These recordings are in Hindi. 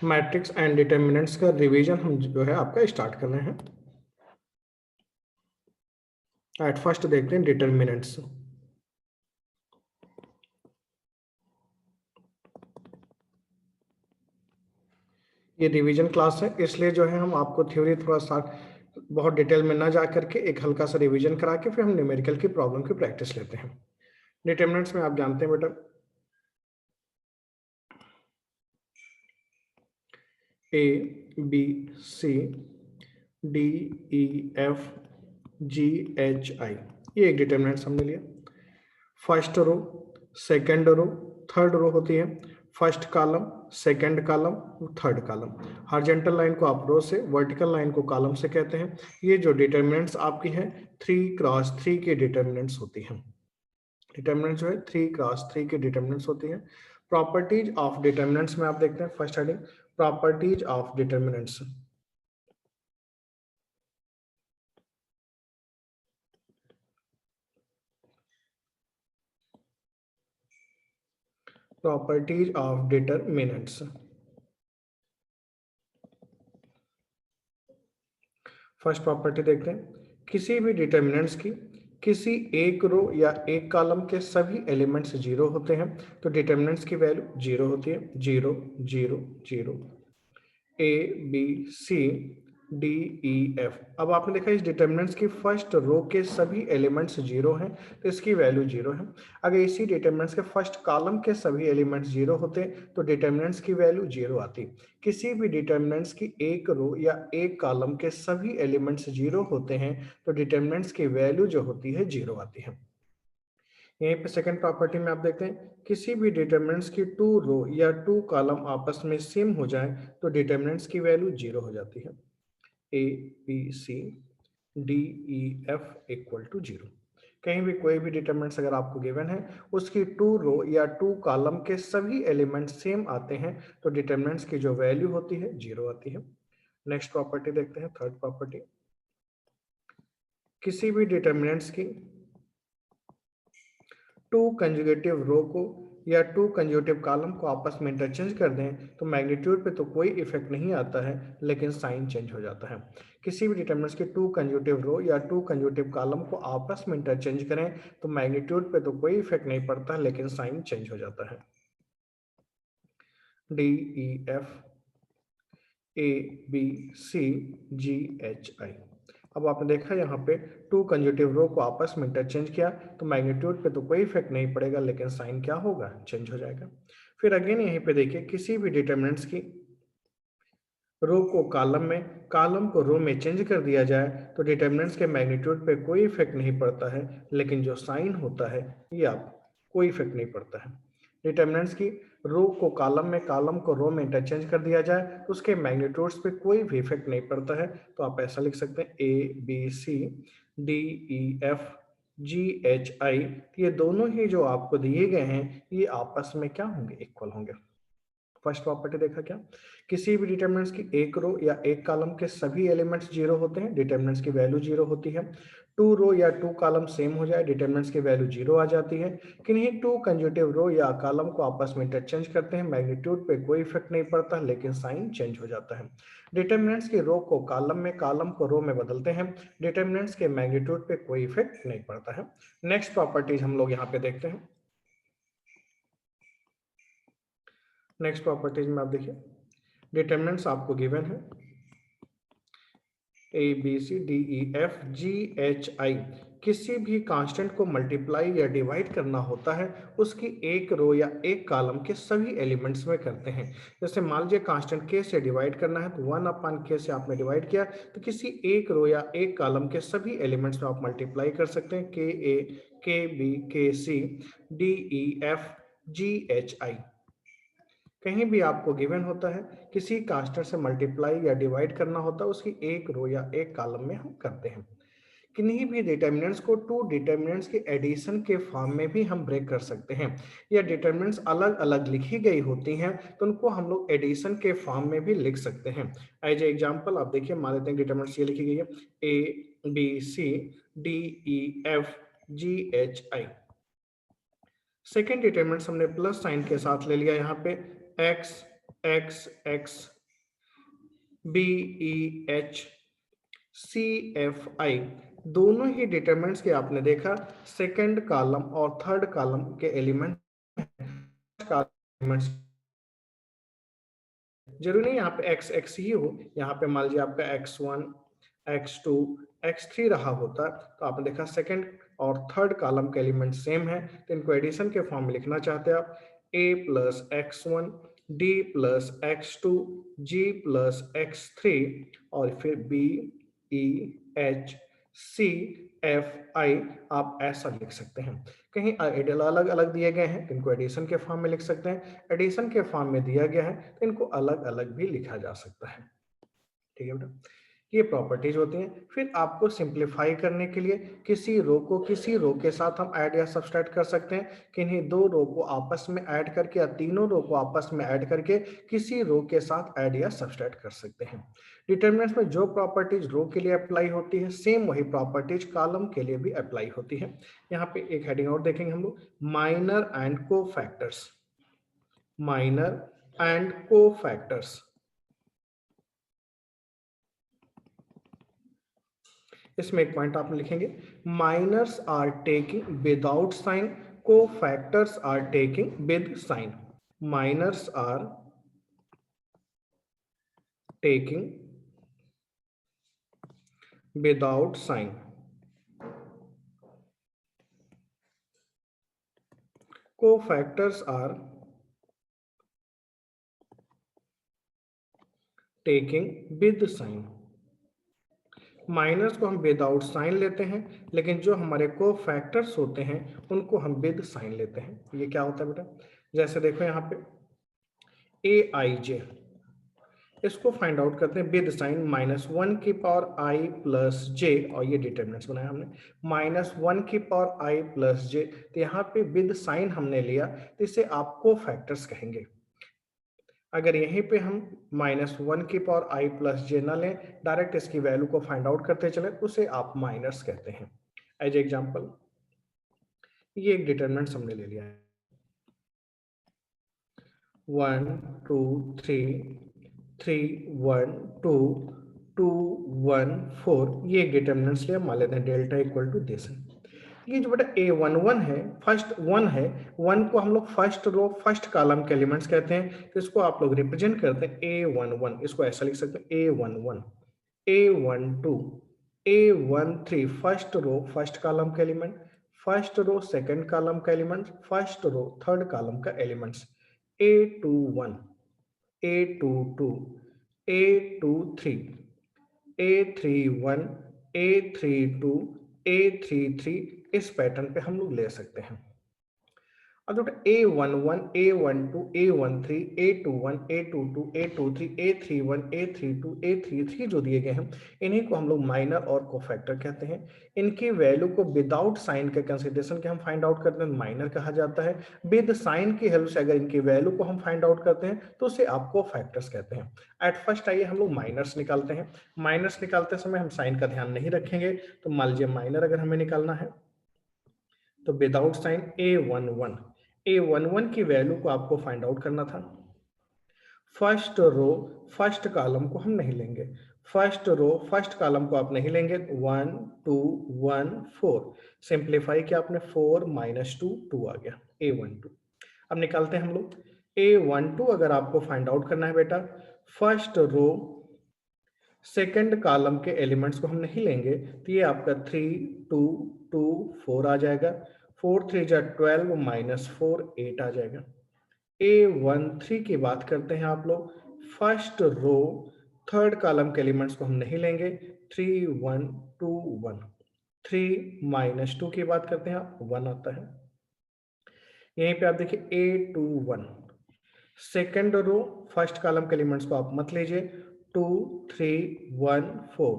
मैट्रिक्स एंड डिटर्मिनेंट्स का रिवीजन हम जो है आपका स्टार्ट कर रहे हैं। एट फर्स्ट देखते हैं डिटर्मिनेंट्स। ये रिवीजन क्लास है, इसलिए जो है हम आपको थ्योरी थोड़ा सा बहुत डिटेल में ना जा करके एक हल्का सा रिवीजन करा के फिर हम न्यूमेरिकल की प्रॉब्लम की प्रैक्टिस लेते हैं। डिटर्मिनेंट्स में आप जानते हैं बेटा, A B C D E F G H I, ये एक डिटर्मिनेंट्स हमने लिया। First row, second row, third row होती है। First column, second column, third column. Horizontal line को आप रो से, वर्टिकल लाइन को कॉलम से कहते हैं। ये जो डिटर्मिनेंट्स आपकी हैं 3x3 के डिटर्मिनेंट्स होती हैं। डिटर्मिनेंट्स जो है 3x3 के डिटर्मिनेंट्स होती हैं। प्रॉपर्टीज ऑफ डिटर्मिनेंट्स में आप देखते हैं first heading, properties of determinants. Properties of determinants. First property देखते हैं, किसी भी डिटर्मिनेंट्स की किसी एक रो या एक कॉलम के सभी एलिमेंट्स जीरो होते हैं तो डिटर्मिनेंट्स की वैल्यू जीरो होती है। Zero zero zero, A B C D E F. अब आपने देखा इस डिटर्मिनेंट्स की फर्स्ट रो के सभी एलिमेंट्स जीरो हैं तो इसकी वैल्यू जीरो है। अगर इसी डिटर्मिनेंट्स के फर्स्ट कॉलम के सभी एलिमेंट्स जीरो होते तो डिटर्मिनेंट्स की वैल्यू जीरो आती। किसी भी डिटर्मिनेंट्स की एक रो या एक कॉलम के सभी एलिमेंट्स जीरो होते हैं तो डिटर्मिनेंट्स की वैल्यू जो होती है जीरो आती है। यहीं पे सेकंड प्रॉपर्टी में आप देखते हैं, किसी भी डिटर्मिनेंट्स की टू रो या टू कॉलम आपस में सेम हो जाए तो डिटर्मिनेंट्स की वैल्यू जीरो हो जाती है। A B C D E F equal to zero. कहीं भी कोई भी डिटर्मिनेंट्स अगर आपको गिवन है उसकी टू रो या टू कॉलम के सभी एलिमेंट सेम आते हैं तो डिटर्मिनेंट्स की जो वैल्यू होती है जीरो आती है। नेक्स्ट प्रॉपर्टी देखते हैं, थर्ड प्रॉपर्टी, किसी भी डिटर्मिनेंट्स की टू कंजुगेटिव रो को या टू कंजुगेटिव कॉलम को आपस में इंटरचेंज कर दें तो मैग्नीट्यूड पे तो कोई इफेक्ट नहीं आता है लेकिन साइन चेंज हो जाता है। किसी भी डिटर्मिनेंट्स की टू कंजुगेटिव रो या टू कंजुगेटिव कॉलम को आपस में इंटरचेंज करें तो मैग्नीट्यूड पे तो कोई इफेक्ट नहीं पड़ता लेकिन साइन चेंज हो जाता है। D E F A B C G H I. अब आपने देखा यहाँ पे टू कंजुगेटिव रो को आपस में इंटरचेंज किया तो मैग्नीट्यूड पे तो कोई इफेक्ट नहीं पड़ेगा लेकिन साइन क्या होगा, चेंज हो जाएगा। फिर अगेन यहीं पे देखिए, किसी भी डिटर्मिनेंट्स की रो को कॉलम में, कॉलम को रो में चेंज कर दिया जाए तो डिटर्मिनेंट्स के मैग्नीट्यूड पे कोई इफेक्ट नहीं पड़ता है लेकिन जो साइन होता है ये आप कोई इफेक्ट नहीं पड़ता है। डिटर्मिनेंट्स की रो को कॉलम में, कॉलम को रो में इंटरचेंज कर दिया जाए तो उसके मैग्नीट्यूड्स पे कोई भी इफेक्ट नहीं पड़ता है। तो आप ऐसा लिख सकते हैं, A B C D E F G H I, ये दोनों ही जो आपको दिए गए हैं ये आपस में क्या होंगे, इक्वल होंगे। फर्स्ट प्रॉपर्टी देखा क्या, किसी भी डिटर्मिनेंट्स की एक रो या एक कॉलम के सभी एलिमेंट्स जीरो होते हैं, डिटर्मिनेंट्स की वैल्यू जीरो होती है। टू रो या टू कॉलम सेम हो जाए, डिटर्मिनेंट्स की वैल्यू जीरो आ जाती है। किन्हीं टू कंज्यूटिव रो या कॉलम को आपस में इंटरचेंज करते हैं, मैग्नीट्यूड पे कोई इफेक्ट नहीं पड़ता लेकिन साइन चेंज हो जाता है। डिटर्मिनेंट्स की रो को कॉलम में, कॉलम को रो में बदलते हैं, डिटर्मिनेंट्स के मैग्नीट्यूड पे कोई इफेक्ट नहीं पड़ता है। नेक्स्ट प्रॉपर्टीज हम लोग यहाँ पे देखते हैं। नेक्स्ट प्रॉपर्टीज में आप देखिए, डिटर्मिनेंट्स आपको गिवन है A B C D E F G H I. किसी भी कांस्टेंट को मल्टीप्लाई या डिवाइड करना होता है उसकी एक रो या एक कॉलम के सभी एलिमेंट्स में करते हैं। जैसे मान लीजिए कांस्टेंट के से डिवाइड करना है तो 1/k से आपने डिवाइड किया तो किसी एक रो या एक कॉलम के सभी एलिमेंट्स में आप मल्टीप्लाई कर सकते हैं, के ए के बी के C D E F G H I. कहीं भी आपको गिवन होता है किसी कांस्टेंट से मल्टीप्लाई या डिवाइड करना होता है उसकी एक रो या एक कॉलम में हम करते हैं। किन्हीं भी डिटर्मिनेंट्स को टू डिटर्मिनेंट्स के एडिशन के फॉर्म में भी हम ब्रेक कर सकते हैं, या डिटर्मिनेंट्स अलग अलग लिखी गई होती हैं तो उनको हम लोग एडिशन के फॉर्म में भी लिख सकते हैं। एज ए एग्जांपल आप देखिए, मान लेते हैं डिटर्मिनेंट्स ये लिखी गई है, A B C D E F G H I. Second determinants हमने प्लस साइन के साथ ले लिया, यहाँ पे एक्स एक्स एक्स BEHCFI, दोनों ही डिटरमिनेंट्स के आपने देखा सेकंड कॉलम और थर्ड कॉलम के एलिमेंट जरूरी नहीं यहाँ पे एक्स एक्स ही हो, यहाँ पे मान लीजिए आपका x1 x2 x3 रहा होता, तो आपने देखा सेकंड और थर्ड कॉलम के एलिमेंट सेम है, तो इनको एडिशन के फॉर्म में लिखना चाहते हैं आप a plus x1 d plus x2 g plus x3 और फिर b e h c f i आप ऐसा लिख सकते हैं। कहीं अलग अलग दिए गए हैं, इनको एडिशन के फॉर्म में लिख सकते हैं, एडिशन के फॉर्म में दिया गया है तो इनको अलग अलग भी लिखा जा सकता है। ठीक है बेटा, ये प्रॉपर्टीज होती हैं। फिर आपको सिंप्लीफाई करने के लिए किसी रो को किसी रो के साथ हम ऐड या सब्सट्रैक्ट कर सकते हैं, किन्हीं दो रो को आपस में ऐड करके या तीनों रो को आपस में ऐड करके किसी रो के साथ ऐड या सब्सट्रैक्ट कर सकते हैं। डिटरमिनेंट्स में जो प्रॉपर्टीज रो के लिए अप्लाई होती है, सेम वही प्रॉपर्टीज कॉलम के लिए भी अप्लाई होती है। यहाँ पे एक हेडिंग और देखेंगे हम लोग, minor and cofactors. Minor and cofactors, इसमें एक पॉइंट आप लिखेंगे, minors are taking without sign, cofactors are taking with sign. Minors are taking without sign, cofactors are taking with sign. Minors को हम विदाउट साइन लेते हैं, लेकिन जो हमारे को फैक्टर्स होते हैं उनको हम विद साइन लेते हैं। ये क्या होता है बेटा, जैसे देखो यहाँ पे ए आई जे, इसको फाइंड आउट करते हैं विद साइन -1 की पावर आई प्लस जे, और ये डिटरमिनेंट्स बनाया हमने -1 की पावर आई प्लस जे, तो यहाँ पे विद साइन हमने लिया तो इसे आपको फैक्टर्स कहेंगे। अगर यहीं पे हम -1 की पावर आई प्लस जे ना लें, डायरेक्ट इसकी वैल्यू को फाइंड आउट करते चले, उसे आप माइनर्स कहते हैं। एज एग्जाम्पल ये एक डिटरमिनेंट्स हमने ले लिया है 1 2 3 3 1 2 2 1 4, ये एक डिटरमिनेंट्स लिया, मान लेते हैं डेल्टा इक्वल टू दिस। ये जो बेटा A11 है, फर्स्ट वन है, वन को हम लोग फर्स्ट रो फर्स्ट कॉलम के एलिमेंट्स कहते हैं, तो इसको आप लोग रिप्रेजेंट करते हैं A11, इसको ऐसा लिख सकते हैं A11 A12 A13 first row first column का element, first row second column का element, first row third column का elements, A21 A22 A23 A31 A32 A33, इस पैटर्न पे हम लोग ले सकते हैं। अब जो A11 A12 A13 A21 A22 A23 A31 A32 A33 जो दिए गए हैं, इन्हीं को हम लोग माइनर और कोफैक्टर कहते हैं। इनकी वैल्यू को विदाउट साइन के कंसीडरेशन के हम फाइंड आउट करते हैं, माइनर कहा जाता है। विद साइन की हेल्प से अगर इनकी वैल्यू को हम फाइंड आउट करते हैं तो उसे आप कोफैक्टर्स कहते हैं। एट फर्स्ट आइए हम लोग माइनर्स निकालते हैं। माइनर्स निकालते समय हम साइन का ध्यान नहीं रखेंगे, तो मान लीजिए माइनर अगर हमें निकालना है तो विदाउट साइन A11 की वैल्यू को आपको फाइंड आउट करना था। फर्स्ट रो फर्स्ट कॉलम को हम नहीं लेंगे, फर्स्ट रो फर्स्ट कॉलम को आप नहीं लेंगे, 1 2 1 4, सिंप्लीफाई किया आपने 4 -2 2 आ गया A12। अब निकालते हैं हम लोग A12, अगर आपको फाइंड आउट करना है बेटा, फर्स्ट रो सेकंड कॉलम के एलिमेंट्स को हम नहीं लेंगे, तो ये आपका 3 2 2 4 आ जाएगा, 4 3 जा 12 -4 8 आ जाएगा। A13 की बात करते हैं आप लोग, फर्स्ट रो थर्ड कॉलम के एलिमेंट्स को हम नहीं लेंगे, 3 1 2 1, 3 -2 की बात करते हैं आप 1 आता है। यहीं पे आप देखिए A21 second row first column के एलिमेंट्स को आप मत लीजिए, 2 3 1 4,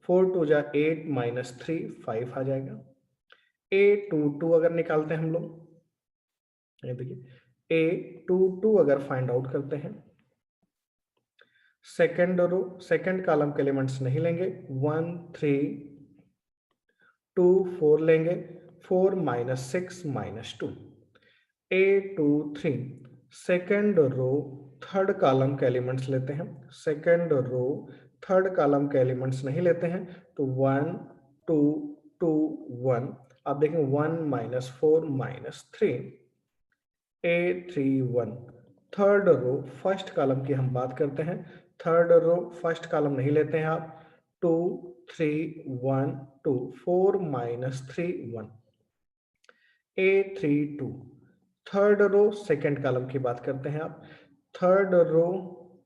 4 2 जा 8 -3 5 आ जाएगा। A22 अगर निकालते हैं हम लोग, ये देखिए A22 अगर फाइंड आउट करते हैं, सेकेंड रो सेकेंड कॉलम के एलिमेंट्स नहीं लेंगे, 1 3 2 4 लेंगे, 4 -6 -2। A23 second row third column के एलिमेंट्स लेते हैं, सेकंड रो थर्ड कॉलम के एलिमेंट्स नहीं लेते हैं, तो 1 2 2 1, आप देखें 1 -4 -3 A3 1। Third row first column की हम बात करते हैं, थर्ड रो फर्स्ट कॉलम नहीं लेते हैं आप, 2 3 1 2 4 -3 1 A3 2। Third row second column की बात करते हैं आप, थर्ड रो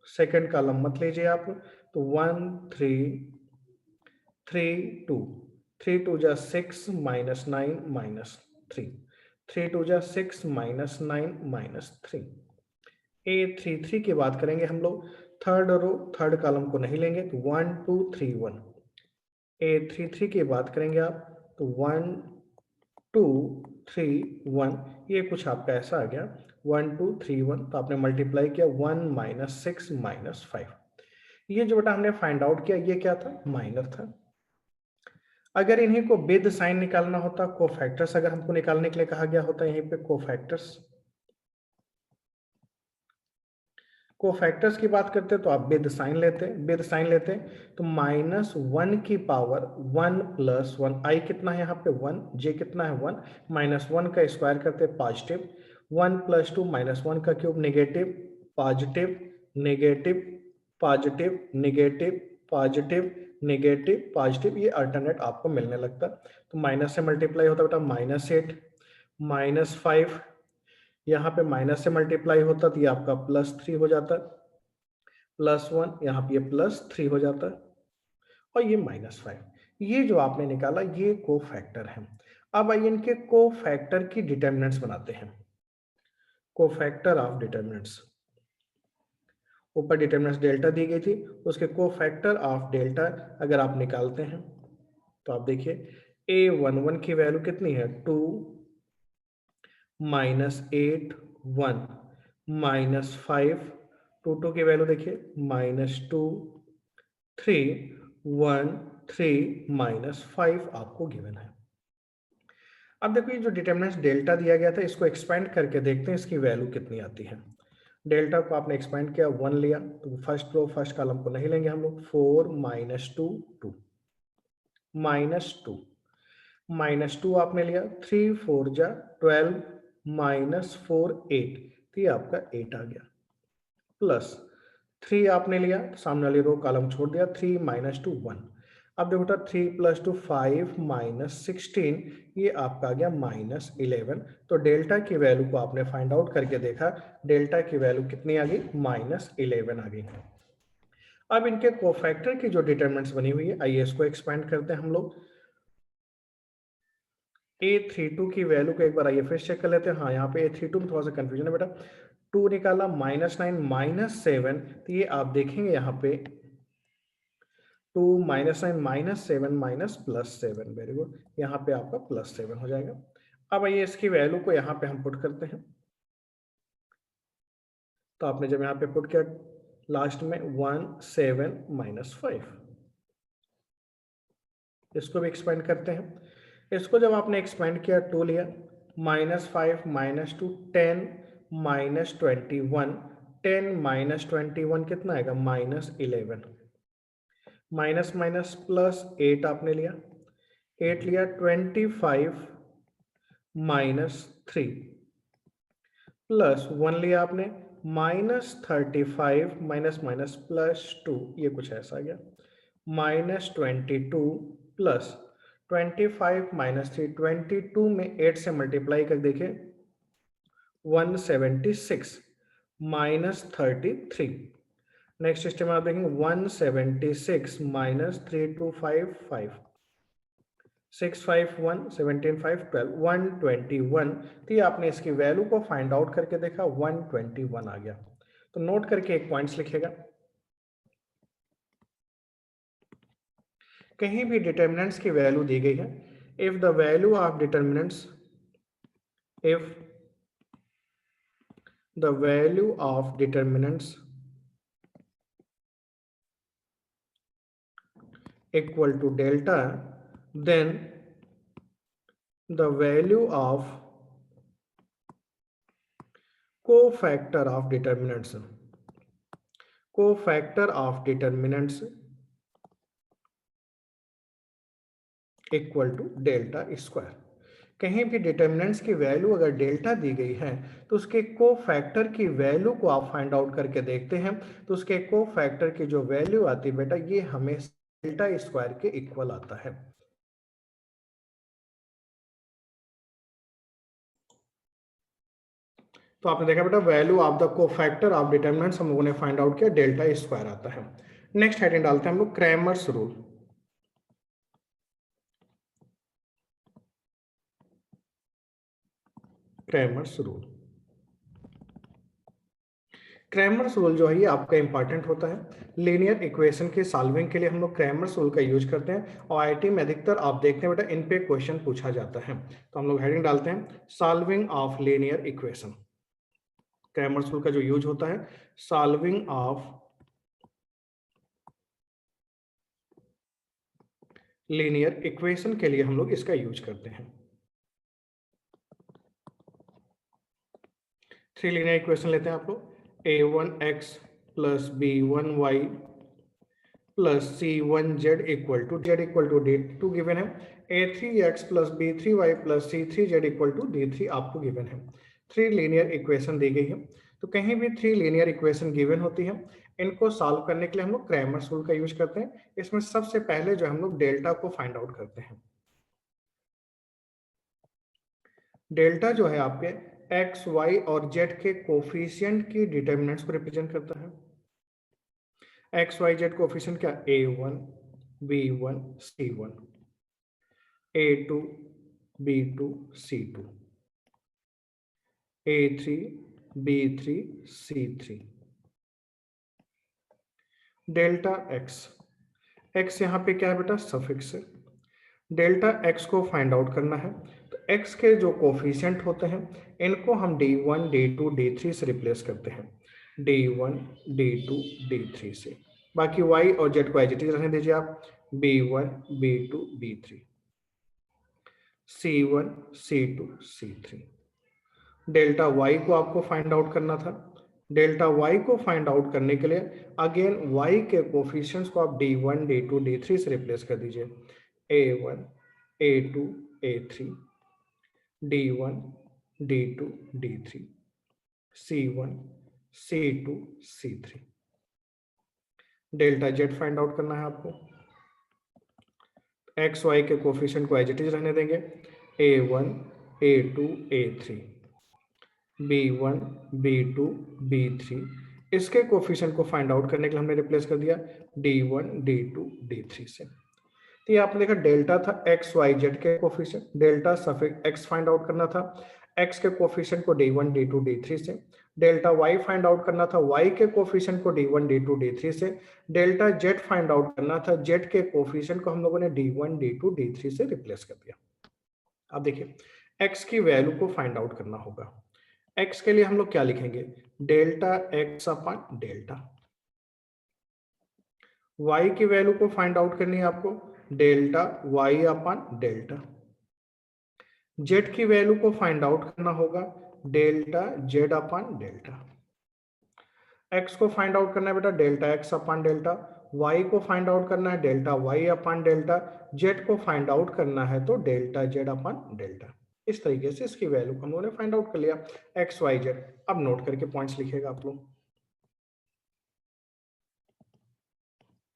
सेकंड कॉलम मत लीजिए आप, तो 1 3 3 2 3 2 जा 6 -9 -3 3 2 जा 6 -9 -3 A33 की बात करेंगे हम लोग, थर्ड रो थर्ड कॉलम को नहीं लेंगे, तो 1 2 3 1 A33 की बात करेंगे आप, तो 1 2 3 1, ये कुछ आपका ऐसा आ गया 1 2 3 1, तो आपने मल्टीप्लाई किया 1 -6 -5। ये जो बेटा हमने फाइंड आउट किया ये क्या था, माइनर था। अगर इन्हीं को विद साइन निकालना होता, कोफैक्टर्स अगर हमको निकालने के लिए कहा गया होता, यहीं पे कोफैक्टर्स कोफैक्टर्स की बात करते तो आप विद साइन लेते, तो -1 की पावर 1 + 1, आई कितना है यहाँ पे 1, जे कितना है 1, -1 का स्क्वायर करते पॉजिटिव, 1 + 2 -1 का cube negative, positive negative positive negative positive negative positive, ये अल्टरनेट आपको मिलने लगता। तो माइनस से मल्टीप्लाई होता बेटा -8 -5, यहाँ पे माइनस से मल्टीप्लाई होता तो ये आपका +3 हो जाता, +1, यहाँ पे ये +3 हो जाता और ये -5। ये जो आपने निकाला ये कोफैक्टर है। अब आइए इनके कोफैक्टर की डिटरमिनेंट्स बनाते हैं। कोफैक्टर ऑफ डिटरमिनेंट्स, ऊपर डिटरमिनेंट्स डेल्टा दी गई थी, उसके कोफैक्टर ऑफ डेल्टा अगर आप निकालते हैं तो आप देखिए A11 की वैल्यू कितनी है 2 -8 1 -5, 2 की वैल्यू देखिए -2 3 1 3 -5 आपको गिवन है। अब देखो ये जो डिटरमिनेंट डेल्टा दिया गया था इसको एक्सपेंड करके देखते हैं इसकी वैल्यू कितनी आती है। डेल्टा को आपने एक्सपेंड किया 1 लिया, तो फर्स्ट रो फर्स्ट कॉलम को नहीं लेंगे हम लोग, 4 -2 2 -2 -2 आपने लिया, 3 4 जा 12 -4 8, तो ये आपका 8 आ गया, प्लस 3 आपने लिया, सामने वाली रो कॉलम छोड़ दिया, 3 -2 1। अब देखो बेटा 3 + 2 5 -16, ये आपका आ गया -11। तो डेल्टा की वैल्यू को आपने फाइंड आउट करके देखा, डेल्टा की वैल्यू कितनी आ गई, -11 आ गई। अब इनके कोफैक्टर की जो डिटरमिनेंट्स बनी हुई है, आइए इसको एक्सपेंड करते हैं हम लोग। A32 की वैल्यू को एक बार आइए फिर चेक कर लेते हैं। हाँ, यहाँ पे A32 में थोड़ा सा कंफ्यूजन है बेटा, 2 निकाला -9 -7, तो ये आप देखेंगे यहाँ पे 2 -9 -7 +7, वेरी गुड, यहाँ पे आपका +7 हो जाएगा। अब आइए इसकी वैल्यू को यहाँ पे हम पुट करते हैं, तो आपने जब यहाँ पे पुट किया लास्ट में 1 7 -5, इसको भी एक्सपेंड करते हैं। इसको जब आपने एक्सपेंड किया 2 लिया, -5 -2 10 -21, 10 -21 कितना आएगा -11, माइनस माइनस प्लस 8 आपने लिया, 8 लिया, 25 -3 प्लस 1 लिया आपने, -35 माइनस माइनस +2, ये कुछ ऐसा आ गया, -22 प्लस 25 -3, 22 में 8 से मल्टीप्लाई कर देखें 176 -33। नेक्स्ट स्टेप में आप देखेंगे 176 -3255 651 17 5 12 121, तो ये आपने इसकी वैल्यू को फाइंड आउट करके देखा 121 आ गया। तो नोट करके एक पॉइंट्स लिखेगा, कहीं भी डिटर्मिनेंट्स की वैल्यू दी गई है, if the value of determinants, if the value of determinants equal to delta, then the value of cofactor of determinants cofactor of determinants equal to delta square. कहीं भी डिटर्मिनेंट्स की वैल्यू अगर डेल्टा दी गई है तो उसके कोफैक्टर की वैल्यू को आप फाइंड आउट करके देखते हैं, तो उसके कोफैक्टर की जो वैल्यू आती है बेटा ये हमें डेल्टा स्क्वायर के इक्वल आता है। तो आपने देखा बेटा value of the cofactor of determinants हम लोगों ने फाइंड आउट किया, डेल्टा स्क्वायर आता है। नेक्स्ट हेडिंग डालते हैं हम लोग Cramer's rule. Cramer's rule, Cramer's rule जो है ये आपका इंपॉर्टेंट होता है। लीनियर इक्वेशन के सॉल्विंग के लिए हम लोग क्रैमर्स रूल का यूज करते हैं और आईआईटी में अधिकतर आप देखते हैं बेटा इन पे क्वेश्चन पूछा जाता है। तो हम लोग हेडिंग डालते हैं solving of linear equation. Cramer's rule का जो यूज होता है सॉल्विंग ऑफ लीनियर इक्वेशन के लिए हम लोग इसका यूज करते हैं। 3 लीनियर इक्वेशन लेते हैं आप लोग, a1x plus b1y plus c1z equal to d2 given है, a3x plus b3y plus c3z equal to d3 आपको गिवन है। 3 लीनियर इक्वेशन दी गई है, तो कहीं भी 3 लीनियर इक्वेशन गिवन होती है, इनको सॉल्व करने के लिए हम लोग क्रैमर्स रूल का यूज करते हैं। इसमें सबसे पहले जो हम लोग डेल्टा को फाइंड आउट करते हैं। डेल्टा जो है आपके एक्स वाई और जेड के कोफिशिएंट की डिटर्मिनेंट्स को रिप्रेजेंट करता है। एक्स वाई जेड कोफिशिएंट क्या, a1 b1 c1, a2 b2 c2, a3 b3 c3। Delta x, x यहाँ पे क्या है बेटा सफिक्स है। डेल्टा एक्स को फाइंड आउट करना है, तो एक्स के जो कोफिशिएंट होते हैं इनको हम d1 d2 d3 से रिप्लेस करते हैं, d1 d2 d3 से। बाकी y और z को एज इट इज रहने दीजिए आप, b1 b2 b3 c1 c2 c3। Delta y को आपको फाइंड आउट करना था। डेल्टा y को फाइंड आउट करने के लिए अगेन y के कोफिशिएंट्स को आप d1 d2 d3 से रिप्लेस कर दीजिए, a1 a2 a3 d1 d2 d3 c1 c2 c3। Delta Z find out करना है आपको, एक्स वाई के कोफिशिएंट को एज इट इज रहने देंगे, a1 a2 a3 b1 b2 b3। इसके कोफिशिएंट को फाइंड आउट करने के लिए हमने रिप्लेस कर दिया d1 d2 d3 से। तो ये आपने देखा डेल्टा था एक्स वाई जेड के coefficient, delta suffix x find out करना था, एक्स के कोफिशिएंट को d1 d2 d3 से। डेल्टा वाई फाइंड आउट करना था, वाई के कोफिशिएंट को d1 d2 d3 से। डेल्टा जेड फाइंड आउट करना था, जेड के कोफिशिएंट को हम लोगों ने d1 d2 d3 से रिप्लेस कर दिया। अब देखिए एक्स की वैल्यू को फाइंड आउट करना होगा। एक्स के लिए हम लोग क्या लिखेंगे, delta X upon delta. Y की वैल्यू को फाइंड आउट करनी है आपको, delta Y upon delta. Z की वैल्यू को फाइंड आउट करना होगा, delta Z upon delta. X को फाइंड आउट करना है बेटा delta X upon delta, Y को फाइंड आउट करना है delta Y upon delta, Z को फाइंड आउट करना है तो डेल्टा जेड अपॉन डेल्टा। इस तरीके से इसकी वैल्यू को हम लोगों ने फाइंड आउट कर लिया एक्स वाई जेड। अब नोट करके पॉइंट्स लिखिएगा आप लोग।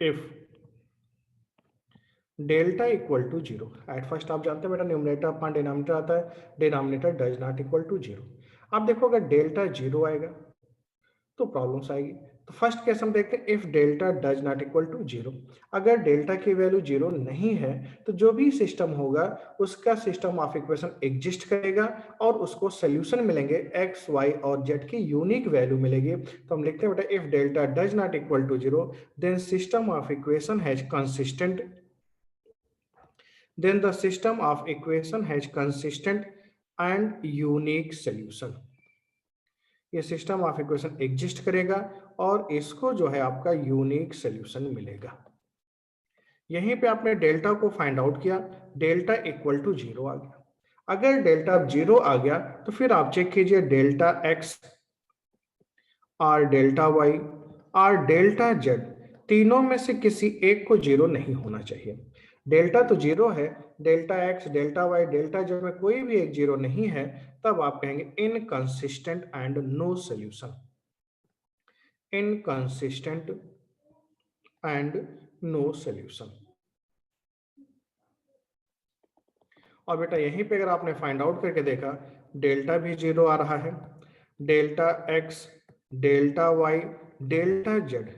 If delta equal to zero, at first आप जानते हैं बेटा न्यूमरेटर अपॉन डिनोमिनेटर आता है, denominator does not equal to zero. आप देखो अगर डेल्टा जीरो आएगा तो प्रॉब्लम्स आएगी। तो फर्स्ट केस हम देखते हैं if delta does not equal to zero. अगर डेल्टा की वैल्यू जीरो नहीं है तो जो भी सिस्टम होगा उसका सिस्टम ऑफ इक्वेशन एग्जिस्ट करेगा और उसको सोल्यूशन मिलेंगे, एक्स वाई और जेड की यूनिक वैल्यू मिलेगी। तो हम लिखते हैं बेटा if delta does not equal to zero then system of equation has consistent, then the system of equation has consistent and unique solution। ये सिस्टम ऑफ इक्वेशन एग्जिस्ट करेगा और इसको जो है आपका यूनिक सोल्यूशन मिलेगा। यहीं पे आपने डेल्टा को फाइंड आउट किया, डेल्टा इक्वल टू जीरो आ गया। अगर डेल्टा जीरो आ गया तो फिर आप चेक कीजिए डेल्टा एक्स और डेल्टा वाई और डेल्टा जेड, तीनों में से किसी एक को जीरो नहीं होना चाहिए। डेल्टा तो जीरो है, delta X, delta Y, delta Z में कोई भी एक जीरो नहीं है, तब आप कहेंगे inconsistent and no solution. Inconsistent and no solution. और बेटा यहीं पे अगर आपने फाइंड आउट करके देखा, डेल्टा भी जीरो आ रहा है, delta X, delta Y, delta Z,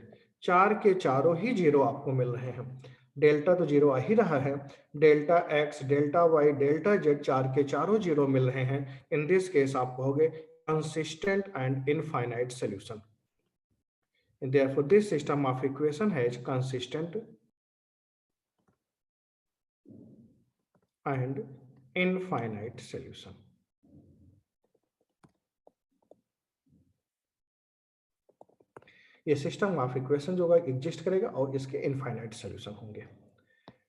चार के चारों ही जीरो आपको मिल रहे हैं। डेल्टा तो जीरो आ ही रहा है, delta X, delta Y, delta Z, चार के चारों जीरो मिल रहे हैं। इन दिस केस आप कहोगे consistent and infinite solution. Therefore, this system of equation has consistent and infinite solution. ये सिस्टम ऑफ इक्वेशन जो होगा एग्जिस्ट करेगा और इसके इनफाइनाइट सॉल्यूशन होंगे।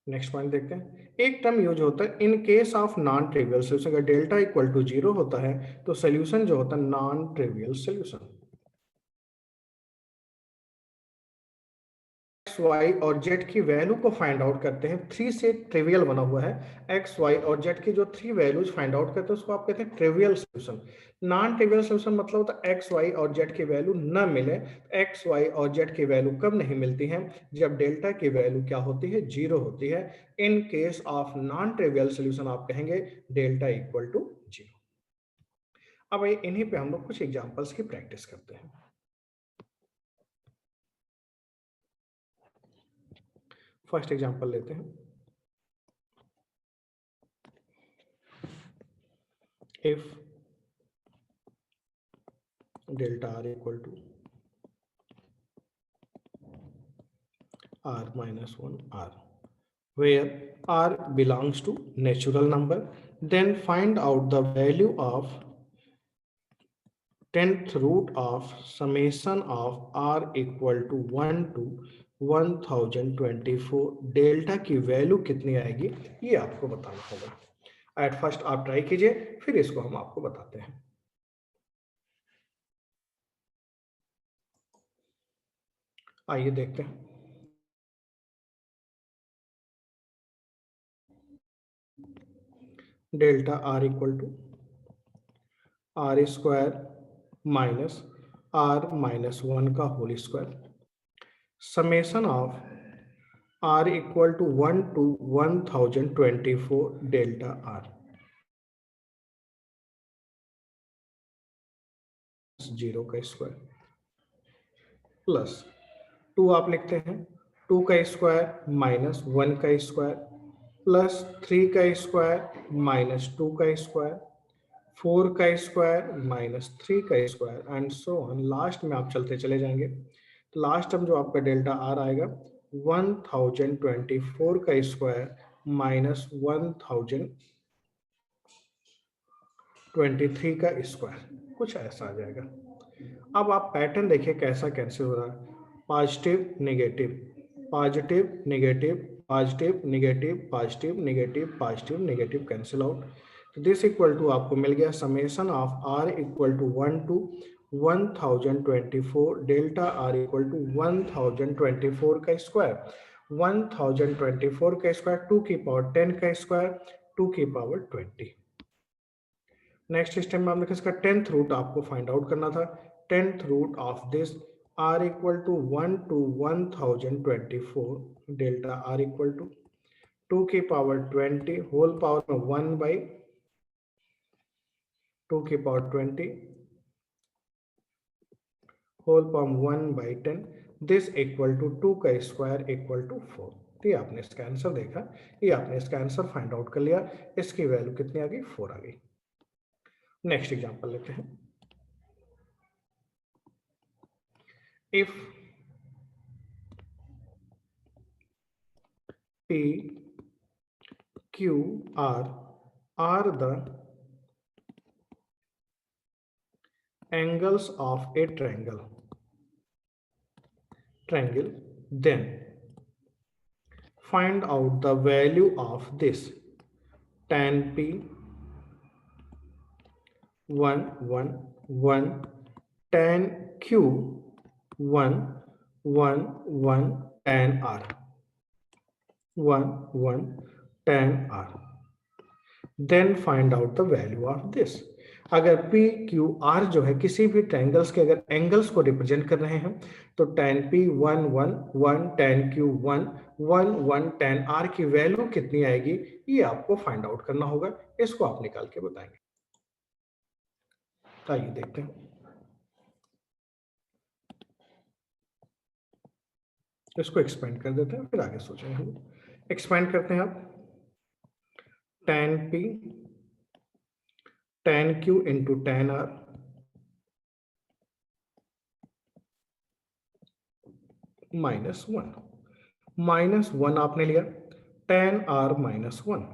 नेक्स्ट पॉइंट देखते हैं। एक टर्म यूज होता है in case of non trivial solution. अगर डेल्टा इक्वल टू जीरो होता है तो सॉल्यूशन जो होता है non trivial solution. X Y और जेड की वैल्यू को फाइंड आउट करते हैं, थ्री से ट्रिवियल बना हुआ है। एक्स वाई और जेड की जो थ्री वैल्यूज फाइंड आउट करते हैं उसको आप कहते हैं trivial solution. Non trivial solution मतलब होता है एक्स वाई और जेड की वैल्यू न मिले। एक्स वाई और जेड की वैल्यू कब नहीं मिलती है? जब डेल्टा की वैल्यू क्या होती है? जीरो होती है। In case of non trivial solution आप कहेंगे डेल्टा इक्वल टू जीरो। अब इन्हीं पे हम लोग कुछ एग्जांपल्स की प्रैक्टिस करते हैं। फर्स्ट एग्जांपल लेते हैं। If delta r equal to r minus 1 r, where r belongs to natural number, then find out the value of 10th root of summation of r equal to 1 to 1024। Delta की वैल्यू कितनी आएगी ये आपको बताना होगा। एट फर्स्ट आप ट्राई कीजिए, फिर इसको हम आपको बताते हैं। आइए देखते हैं। Delta R equal to R square minus R minus 1 का whole square, summation of R equal to 1 to 1024 delta R, zero का स्क्वायर प्लस 2 आप लिखते हैं, 2 का स्क्वायर माइनस 1 का स्क्वायर प्लस 3 का स्क्वायर माइनस 2 का स्क्वायर, 4 का स्क्वायर माइनस 3 का square and so on. Last में आप चलते चले जाएंगे तो लास्ट टर्म जो आपका डेल्टा आर आएगा 1024 का स्क्वायर माइनस 1023 का स्क्वायर, कुछ ऐसा आ जाएगा। अब आप पैटर्न देखिए कैसा कैंसिल हो रहा है, positive negative, positive negative, positive negative, positive negative, positive negative cancel out. तो दिस इक्वल टू आपको मिल गया summation of R equal to 1 to 1024 delta R equal to 1024 का स्क्वायर, 1024 का स्क्वायर 2 की पावर 10 का स्क्वायर 2 की पावर 20। नेक्स्ट स्टेप में हमने इसका 10th रूट आपको फाइंड आउट करना था। 10th root of this R equal to 1 to 1024 delta R equal to 2 की पावर 20 होल पावर में 1 बाई 2 की power 20 whole power 1 by 10, this equal to 2 का स्क्वायर इक्वल टू 4। तो ये आपने इसका आंसर देखा, ये आपने इसका आंसर फाइंड आउट कर लिया। इसकी वैल्यू कितनी आ गई? 4 आ गई। नेक्स्ट एग्जांपल लेते हैं। If P, Q, R are the angles of a triangle, then find out the value of this tan P 1 1 1, tan Q 1 1 1 tan r, 1 1 tan r, then find out the value of this. अगर पी क्यू आर जो है किसी भी ट्रायंगल्स के अगर एंगल्स को रिप्रेजेंट कर रहे हैं तो tan p 1 1 1 tan q 1 1 1 tan r की वैल्यू कितनी आएगी ये आपको फाइंड आउट करना होगा। इसको आप निकाल के बताएंगे। आइए देखते हैं, इसको एक्सपेंड कर देते हैं फिर आगे सोचेंगे। हम एक्सपेंड करते हैं। आप tan p tan q into tan r -1 -1 आपने लिया, tan r -1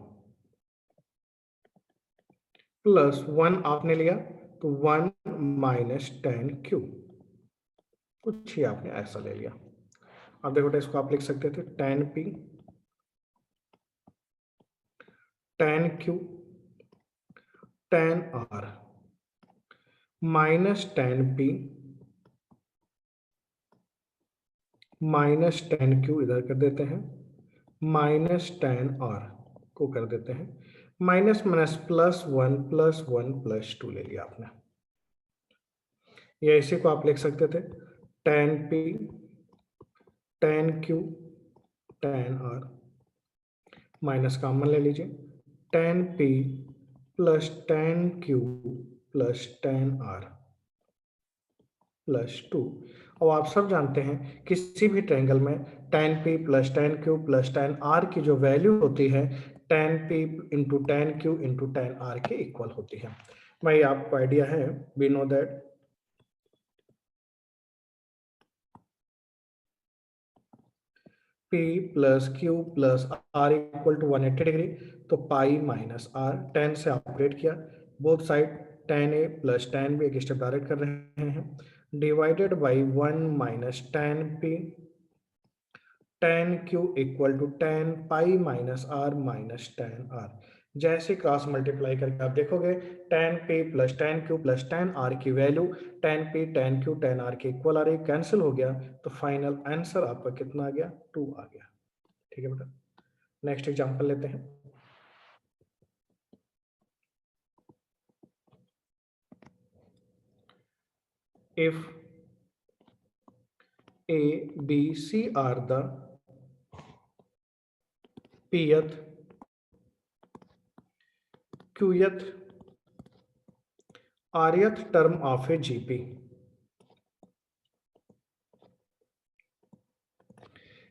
प्लस 1 आपने लिया तो 1 माइनस tan q, कुछ ही आपने ऐसा ले लिया। अब देखो बेटा, इसको आप लिख सकते थे tan p tan q tan r minus tan p minus tan q इधर कर देते हैं, माइनस tan r को कर देते हैं, माइनस माइनस प्लस 1 प्लस 2 ले लिया आपने। या इसी को आप लिख सकते थे tan p tan q tan r, minus common ले लीजिए, tan p plus tan q plus tan r plus 2। और आप सब जानते हैं किसी भी ट्रायंगल में tan p plus tan q plus tan r की जो वैल्यू होती है tan p into tan q into tan r के इक्वल होती है। भाई आपको आइडिया है, we know that P plus Q plus R equal to 180 degree, तो पाई माइनस R, tan से ऑपरेट किया, both side tan A plus tan B एक स्टेप डायरेक्ट कर रहे हैं, divided by 1 minus tan P tan Q equal to tan pi minus R minus tan R। जैसे क्रॉस मल्टीप्लाई करके आप देखोगे tan P plus tan Q plus tan R की वैल्यू tan P tan Q tan R के इक्वल आ रही, कैंसिल हो गया, तो फाइनल आंसर आपका कितना आ गया, 2 आ गया। ठीक है बेटा, नेक्स्ट एग्जांपल लेते हैं। If A B C are the pth qth rth term of a GP,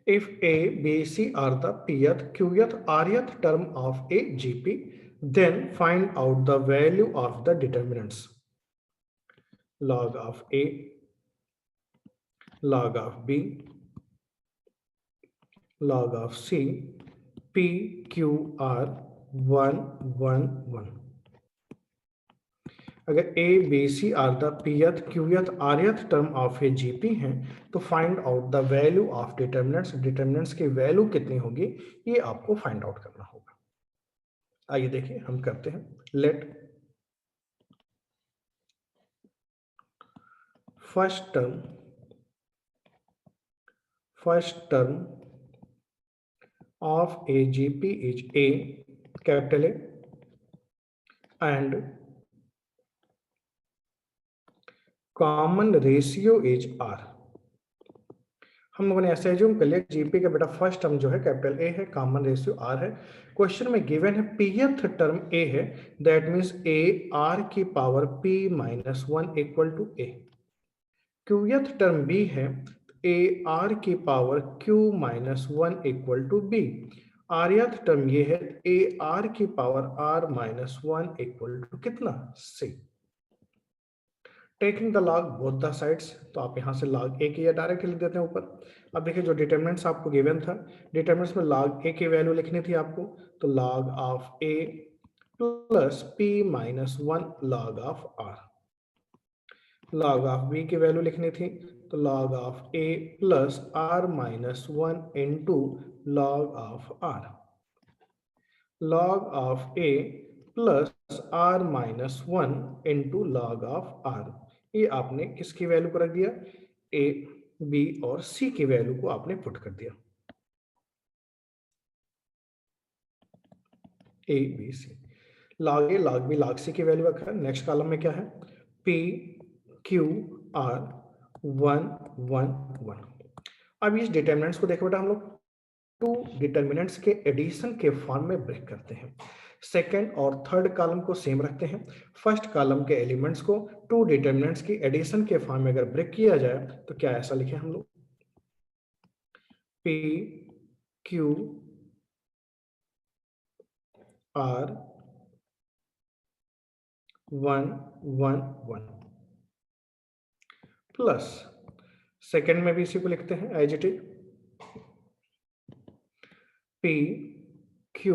if A B C are the pth qth rth term of a GP, then find out the value of the determinants log of A, log of B, log of C, P Q R 1 1 1। अगर A B C are the pth qth rth term of a GP हैं तो find out the value of determinants, determinants की वैल्यू कितनी होगी ये आपको फाइंड आउट करना होगा। आइए देखिए हम करते हैं। Let first term of a GP is a capital A and common ratio is R. हम लोगों ने ऐसे एज्यूम कर लिया जीपी का बेटा फर्स्ट टर्म जो है कैपिटल ए है, कॉमन रेशियो आर है। क्वेश्चन में गिवन है पीएथ टर्म ए है, दैट मींस ए आर की power P minus 1 equal to A. Qth term B है, ए आर की power Q minus 1 equal to B. Rth term ये है, ए आर की power R minus 1 equal to कितना, C. Taking the log both the sides, तो आप यहाँ से लॉग ए की डायरेक्ट लिख देते हैं ऊपर। अब देखिए जो डिटर्मिनेंट्स आपको गिवन था, डिटर्मिनेंट्स में लॉग ए की वैल्यू लिखनी थी आपको, तो log of A plus P minus 1 log of R. Log of B की वैल्यू लिखनी थी, तो log of A plus R minus 1 into log of R. Log of A plus R minus 1 into log of R, ये आपने किसकी वैल्यू को रख दिया, ए बी और सी की वैल्यू को आपने पुट कर दिया, A B C. log a log b log c की वैल्यू रखा है। नेक्स्ट कॉलम में क्या है, p q r 1 1 1। अब इस डिटर्मिनेंट्स को देखो बेटा, हम लोग टू डिटर्मिनेंट्स के एडिशन के फॉर्म में ब्रेक करते हैं। सेकंड और थर्ड कॉलम को सेम रखते हैं। फर्स्ट कॉलम के एलिमेंट्स को टू डिटर्मिनेंट्स की एडिशन के फॉर्म में अगर ब्रेक किया जाए तो क्या ऐसा लिखे हम लोग, p q r 1 1 1 plus second में भी इसी को लिखते हैं as it is, p q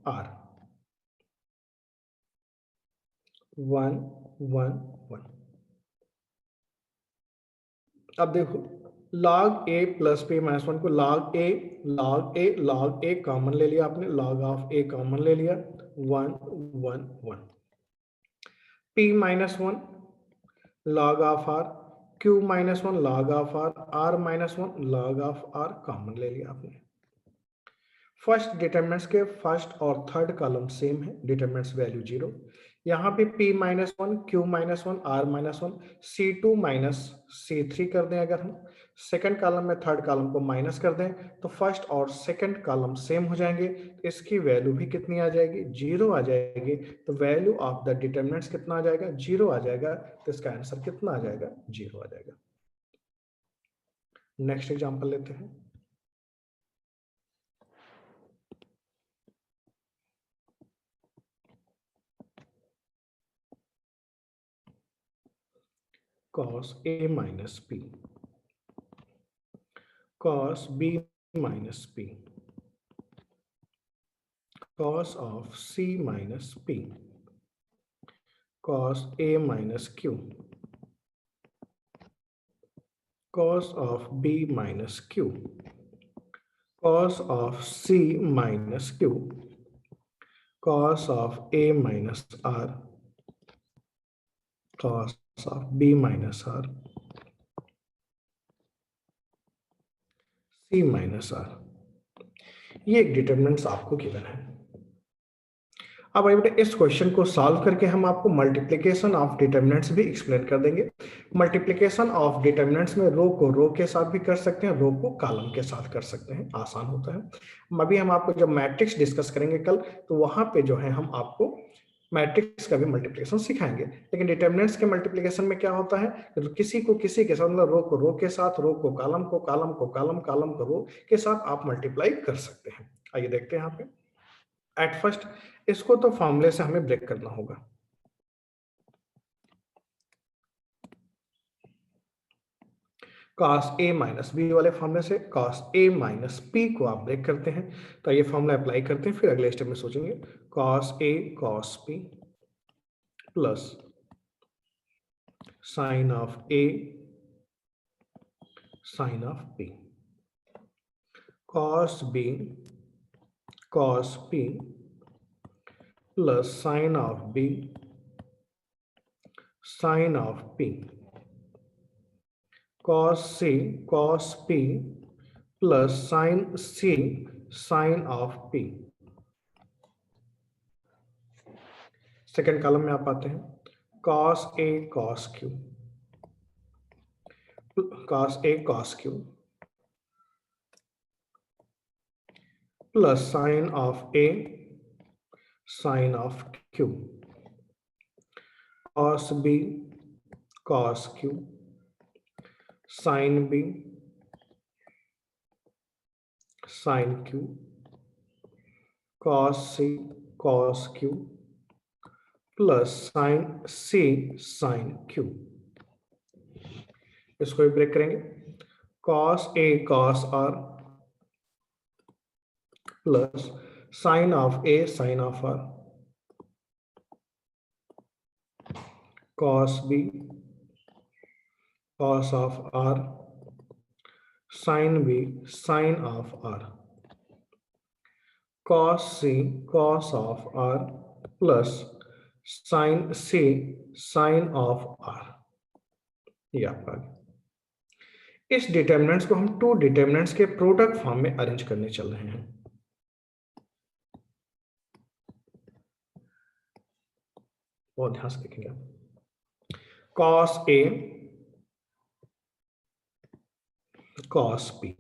r 1 1 1। अब देखो log a plus p minus 1 को log a कॉमन ले लिया आपने, log ऑफ a कॉमन ले लिया, 1 1 1। p minus 1 log of r, q minus 1 log of r minus 1 log of r common ले लिया आपने। फर्स्ट डिटरमिनेंट्स के फर्स्ट और थर्ड कॉलम सेम है, डिटरमिनेंट्स वैल्यू 0। यहाँ पे p minus 1 q minus 1 r minus 1 c2 minus c3 कर दें, अगर हम सेकंड कॉलम में थर्ड कॉलम को माइनस कर दें तो फर्स्ट और सेकंड कॉलम सेम हो जाएंगे, इसकी वैल्यू भी कितनी आ जाएगी, 0 आ जाएगी। तो वैल्यू ऑफ द डिटरमिनेंट्स कितना आ जाएगा, 0 आ जाएगा। तो इसका आंसर कितना आ जाएगा, 0 आ जाएगा। नेक्स्ट एग्जांपल लेते हैं। cos a minus p, cos b minus p, cos of c minus p, cos a minus q, cos of b minus q, cos of c minus q, cos of a minus r, cos of b minus r, c minus r। ये एक डिटरमिनेंट्स आपको गिवन है। अब आइए बेटा इस क्वेश्चन को सॉल्व करके हम आपको मल्टीप्लिकेशन ऑफ डिटरमिनेंट्स भी एक्सप्लेन कर देंगे। मल्टीप्लिकेशन ऑफ डिटरमिनेंट्स में रो को रो के साथ भी कर सकते हैं, रो को कॉलम के साथ कर सकते हैं, आसान होता है। अभी हम आपको जब मैट्रिक्स डिस्कस करेंगे कल, तो वहां पे जो है हम आपको मैट्रिक्स का भी मल्टीप्लिकेशन सिखाएंगे। लेकिन डिटरमिनेंट्स के मल्टीप्लिकेशन में क्या होता है, किसी को किसी के साथ, मतलब रो को रो के साथ, रो को कॉलम को कॉलम को कॉलम, कॉलम को रो के साथ आप मल्टीप्लाई कर सकते हैं। आइए देखते हैं यहाँ पे। एट फर्स्ट इसको तो फॉर्मूले से हमें ब्रेक करना होगा। cos a माइनस बी वाले फॉर्मूले से cos a माइनस p को आप ब्रेक करते हैं, तो ये फॉर्मूला अप्लाई करते हैं, फिर अगले स्टेप में सोचेंगे। cos a cos p plus sine of a sine of p, cos b cos p plus sine of b sine of p, cos c cos p plus sine c sine of p। Second column में आप आते हैं, cos a cos q, cos a cos q plus sine of a sine of q, cos b cos q sine b sine q, cos c cos q plus sine c sine q। इसको भी ब्रेक करेंगे, cos a cos r plus sine of a sine of r, cos b cos of r sin b sin of r, cos c cos of r plus sin c sin of r। ये आपका इस डिटर्मिनेंट्स को हम टू डिटर्मिनेंट्स के प्रोडक्ट फॉर्म में अरेंज करने चल रहे हैं। बहुत ध्यान से देखेंगे आप। cos A cos B,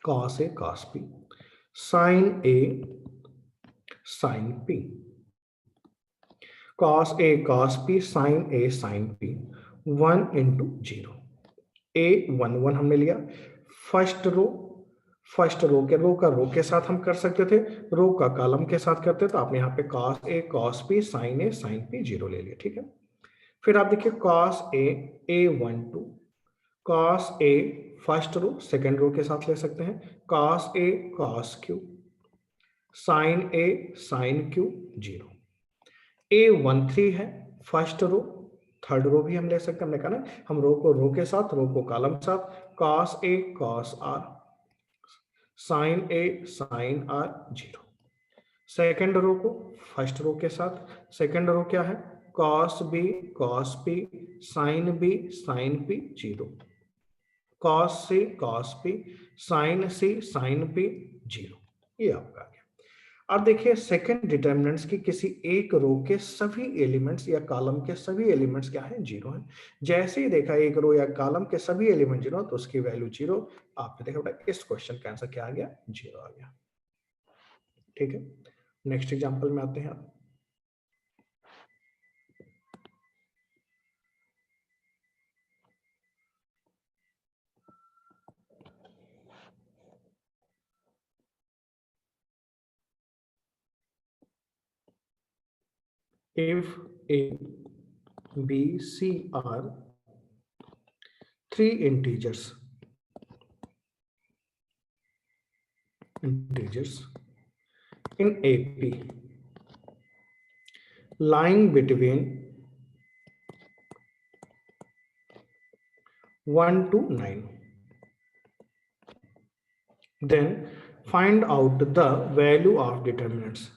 cos A cos B, sin A sin P, cos A cos P sin A sin P, 1 into 0। A 1 1 हमने लिया। फर्स्ट रो का रो के साथ हम कर सकते थे, रो का कॉलम के साथ करते, तो आपने यहाँ पे cos A cos P sin A sin P 0 ले लिया, ठीक है। फिर आप देखिए cos A 1 2, cos A first row second row के साथ ले सकते हैं, cos A cos Q sin A sin Q 0। A 1 3 है फर्स्ट रो, थर्ड रो भी हम ले सकते हैं, हमने कहा ना हम रो को रो के साथ, रो को कॉलम के साथ, cos A cos R sin A sin R 0। Second row को फर्स्ट रो के साथ, सेकेंड रो क्या है cos B cos P sin B sin P 0, cos C cos P sin C sin P 0। ये आपका आ गया। अब देखिए सेकंड डिटर्मिनेंट्स की किसी एक रो के सभी एलिमेंट्स या कॉलम के सभी एलिमेंट्स क्या है 0 है। जैसे ही देखा एक रो या कॉलम के सभी एलिमेंट 0 तो उसकी वैल्यू 0। आपने देखा बेटा इस क्वेश्चन का आंसर क्या आ गया 0 आ गया, ठीक है। नेक्स्ट एग्जांपल में आते हैं आप। If A B C are three integers in AP lying between 1 to 9, then find out the value of determinants।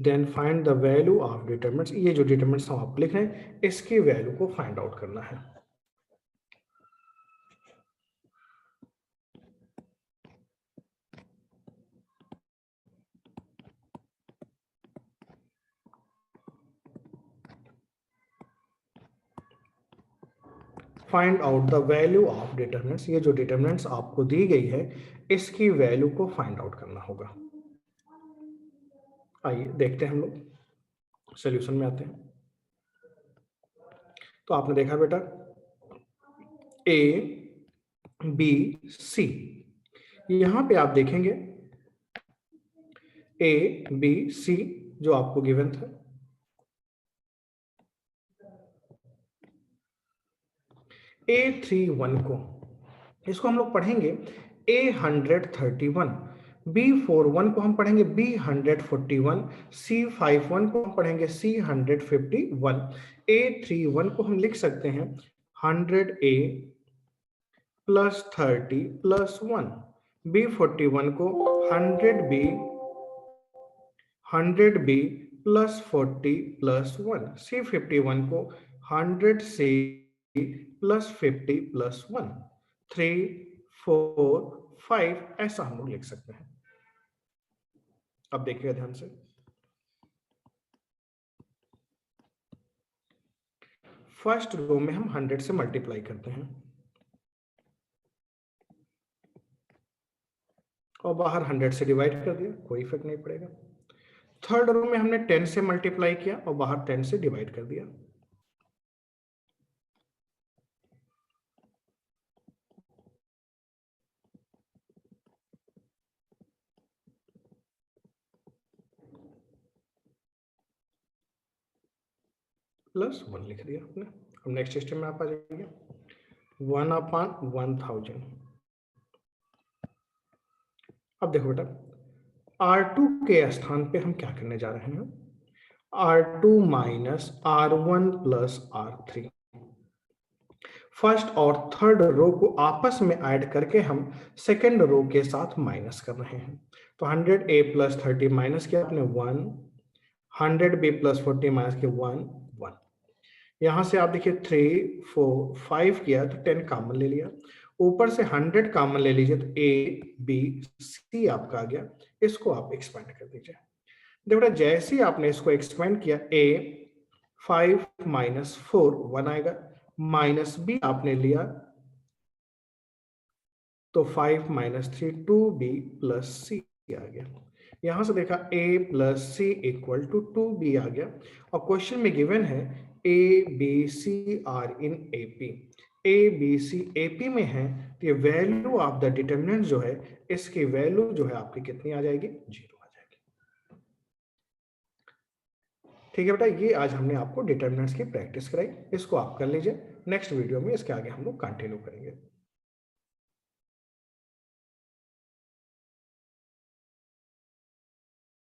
Then find the value of determinants. ये जो डिटरमिनेंट्स हम आप लिख रहे हैं इसकी वैल्यू को फाइंड आउट करना है। Find out the value of determinants. ये जो डिटरमिनेंट्स आपको दी गई है इसकी वैल्यू को फाइंड आउट करना होगा। आइए देखते हैं हम लोग सॉल्यूशन में आते हैं। तो आपने देखा बेटा ए बी सी, यहां पे आप देखेंगे ए बी सी जो आपको गिवन था, A31 को इसको हम लोग पढ़ेंगे A131, B41 को हम पढ़ेंगे B141, C51 को हम पढ़ेंगे C151, A31 को हम लिख सकते हैं 100A प्लस 30 प्लस 1, B41 को 100B प्लस 40 प्लस 1, C51 को 100C प्लस 50 प्लस 1, 3 4 5 ऐसा हम लोग लिख सकते हैं। अब देखिए ध्यान से, फर्स्ट रो में हम 100 से मल्टीप्लाई करते हैं और बाहर 100 से डिवाइड कर दिया, कोई इफेक्ट नहीं पड़ेगा। थर्ड रो में हमने 10 से मल्टीप्लाई किया और बाहर 10 से डिवाइड कर दिया। प्लस 1 लिख दिया आपने। अब नेक्स्ट स्टेप में आप आ जाएंगे 1/1000। अब देखो बेटा R2 के स्थान पे हम क्या करने जा रहे हैं, R2 minus R1 plus R3। First और थर्ड रो को आपस में ऐड करके हम सेकेंड रो के साथ माइनस कर रहे हैं। तो 100A प्लस 30 माइनस किया आपने 1, 100B प्लस 40 माइनस किया 1 1। यहां से आप देखिए 3 4 5 किया तो 10 कॉमन ले लिया, ऊपर से 100 कॉमन ले लीजिए तो ए बी सी आपका आ गया। इसको आप एक्सपेंड कर दीजिए। देखो बेटा जैसे ही आपने इसको एक्सपेंड किया, ए 5 माइनस 4 1 आएगा, माइनस बी आपने लिया तो 5 माइनस 3 2b प्लस सी आ गया। यहां से देखा a plus C equal to 2b आ गया, और क्वेश्चन में गिवन है a b c are in AP। a b c AP में है तो ये वैल्यू ऑफ द डिटरमिनेंट जो है, इसकी वैल्यू जो है आपकी कितनी आ जाएगी, 0 आ जाएगी। ठीक है बेटा, ये आज हमने आपको डिटरमिनेंट्स की प्रैक्टिस कराई, इसको आप कर लीजिए। नेक्स्ट वीडियो में इसके आगे हम लोग कंटिन्यू करेंगे।